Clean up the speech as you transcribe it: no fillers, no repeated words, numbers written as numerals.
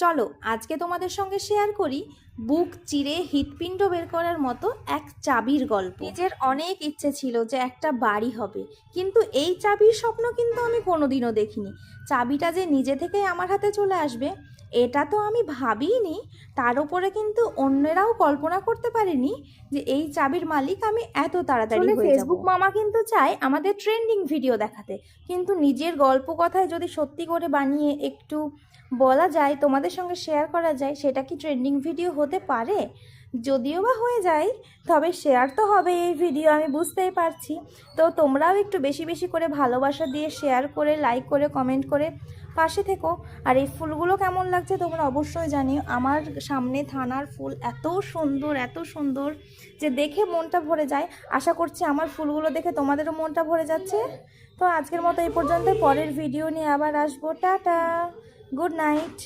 চলো আজকে তোমাদের সঙ্গে শেয়ার করি বুক চিরে হৃৎপিণ্ড বের করার মতো এক চাবির গল্প। নিজের অনেক ইচ্ছে ছিল যে একটা বাড়ি হবে, কিন্তু এই চাবির স্বপ্ন কিন্তু আমি কোনোদিনও দেখিনি। চাবিটা যে নিজে থেকেই আমার হাতে চলে আসবে এটা তো আমি ভাবিনি। তার উপরে কিন্তু অন্যেরাও কল্পনা করতে পারেনি যে এই চাবির মালিক আমি এত তাড়াতাড়ি হয়ে যাব। ফেসবুক মামা কিন্তু চায় আমাদের ট্রেন্ডিং ভিডিও দেখাতে, কিন্তু নিজের গল্প কথায় যদি সত্যি করে বানিয়ে একটু বলা যায়, তোমাদের সঙ্গে শেয়ার করা যায়, সেটা কি ট্রেন্ডিং ভিডিও হতে পারে? যদিও বা হয়ে যায়, তবে শেয়ার তো হবে এই ভিডিও, আমি বুঝতেই পারছি। তো তোমরাও একটু বেশি বেশি করে ভালোবাসা দিয়ে শেয়ার করে, লাইক করে, কমেন্ট করে পাশে থেকো। আর এই ফুলগুলো কেমন লাগছে তোমরা অবশ্যই জানিও। আমার সামনে থানার ফুল এত সুন্দর, এত সুন্দর যে দেখে মনটা ভরে যায়। আশা করছি আমার ফুলগুলো দেখে তোমাদেরও মনটা ভরে যাচ্ছে। তো আজকের মতো এই পর্যন্ত, পরের ভিডিও নিয়ে আবার আসবো। Tata, good night.